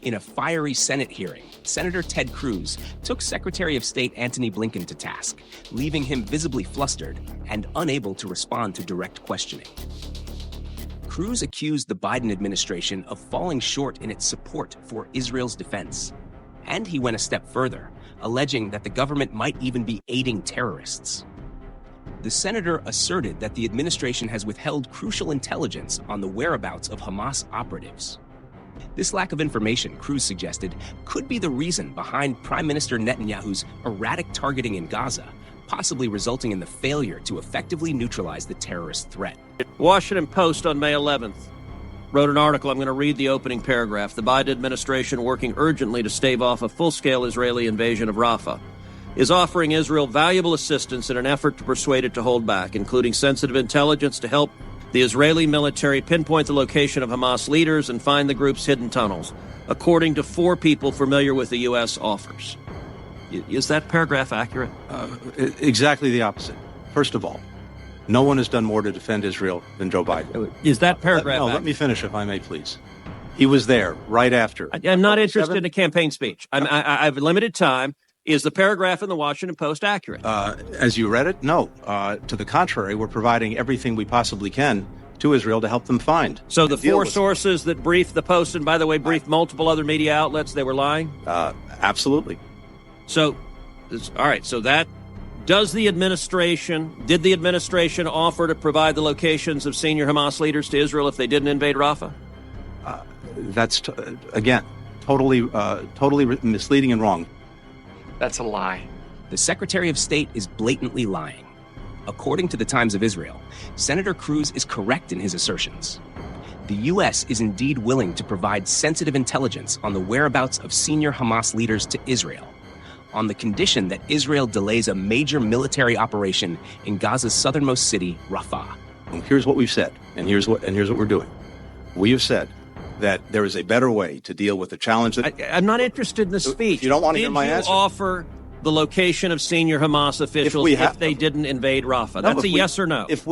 In a fiery Senate hearing, Senator Ted Cruz took Secretary of State Antony Blinken to task, leaving him visibly flustered and unable to respond to direct questioning. Cruz accused the Biden administration of falling short in its support for Israel's defense. And he went a step further, alleging that the government might even be aiding terrorists. The senator asserted that the administration has withheld crucial intelligence on the whereabouts of Hamas operatives. This lack of information, Cruz suggested, could be the reason behind Prime Minister Netanyahu's erratic targeting in Gaza, possibly resulting in the failure to effectively neutralize the terrorist threat. Washington Post on May 11th wrote an article. I'm going to read the opening paragraph. The Biden administration, working urgently to stave off a full-scale Israeli invasion of Rafah, is offering Israel valuable assistance in an effort to persuade it to hold back, including sensitive intelligence to help the Israeli military pinpoint the location of Hamas leaders and find the group's hidden tunnels, according to 4 people familiar with the U.S. offers. Is that paragraph accurate? Exactly the opposite. First of all, no one has done more to defend Israel than Joe Biden. Is that paragraph accurate? Let me finish, if I may, please. He was there right after. I'm not interested in a campaign speech. I have limited time. Is the paragraph in the Washington Post accurate? As you read it, no. To the contrary, we're providing everything we possibly can to Israel to help them find. So the 4 sources that briefed the Post, and by the way, briefed multiple other media outlets, they were lying? Absolutely. So, all right, so that, did the administration offer to provide the locations of senior Hamas leaders to Israel if they didn't invade Rafah? That's, again, totally misleading and wrong. That's a lie. The Secretary of State is blatantly lying. According to the Times of Israel, Senator Cruz is correct in his assertions. The U.S. is indeed willing to provide sensitive intelligence on the whereabouts of senior Hamas leaders to Israel, on the condition that Israel delays a major military operation in Gaza's southernmost city, Rafah. Here's what we've said, and here's what we're doing. We have said that there is a better way to deal with the challenge. I'm not interested in the speech. If you don't want to hear my answer. Did you offer the location of senior Hamas officials if they didn't invade Rafah? That's a yes or no. If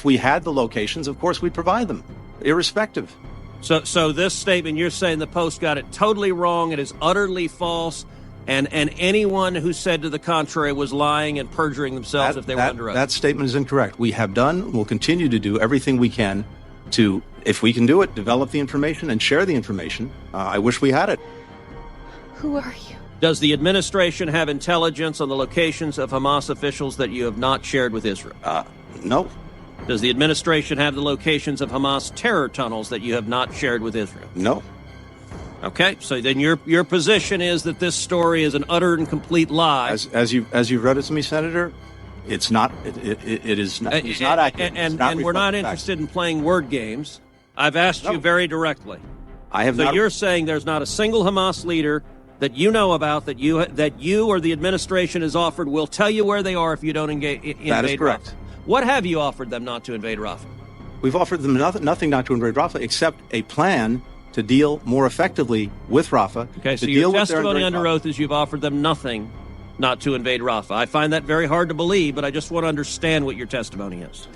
we had the locations, of course we'd provide them, irrespective. So this statement, you're saying the Post got it totally wrong. It is utterly false. And anyone who said to the contrary was lying and perjuring themselves if they were under oath. That statement is incorrect. We have done, will continue to do everything we can to, if we can do it, develop the information and share the information. I wish we had it. Who are you? Does the administration have intelligence on the locations of Hamas officials that you have not shared with Israel? No. Does the administration have the locations of Hamas terror tunnels that you have not shared with Israel? No. Okay, so then your position is that this story is an utter and complete lie. As you've read it to me, Senator, it's not. It is not. It's not accurate. And we're not interested in playing word games. I've asked you very directly. I have. So you're saying there's not a single Hamas leader that you know about that you or the administration has offered will tell you where they are if you don't invade Rafah. That is correct. What have you offered them not to invade Rafah? We've offered them nothing not to invade Rafah except a plan to deal more effectively with Rafah. Okay, so your testimony under oath is you've offered them nothing not to invade Rafah. I find that very hard to believe, but I just want to understand what your testimony is.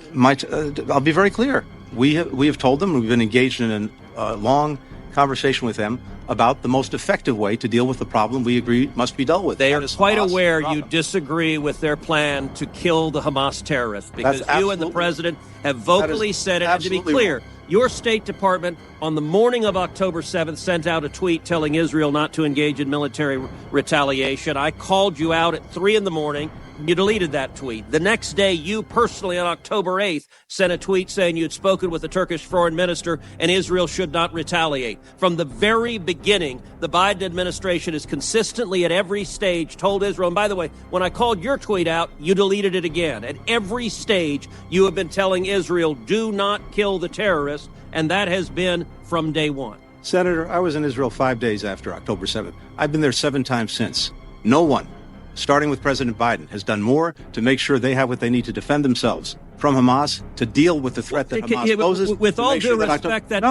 I'll be very clear. We have told them, we've been engaged in a long conversation with them about the most effective way to deal with the problem we agree must be dealt with. They are quite aware you disagree with their plan to kill the Hamas terrorists because you and the president have vocally said it. And to be clear, your State Department on the morning of October 7th sent out a tweet telling Israel not to engage in military retaliation. I called you out at 3 a.m. You deleted that tweet. The next day, you personally on October 8th sent a tweet saying you had spoken with the Turkish foreign minister and Israel should not retaliate. From the very beginning, the Biden administration has consistently at every stage told Israel, and by the way, when I called your tweet out, you deleted it again. At every stage, you have been telling Israel, do not kill the terrorists, and that has been from day one. Senator, I was in Israel 5 days after October 7th. I've been there 7 times since. No one, starting with President Biden, has done more to make sure they have what they need to defend themselves from Hamas, to deal with the threat that Hamas poses. With all due respect, that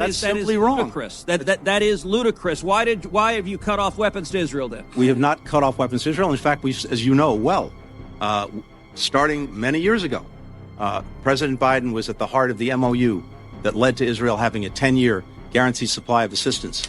is ludicrous. That is ludicrous. Why have you cut off weapons to Israel then? We have not cut off weapons to Israel. In fact, as you know well, starting many years ago, President Biden was at the heart of the MOU that led to Israel having a 10-year guaranteed supply of assistance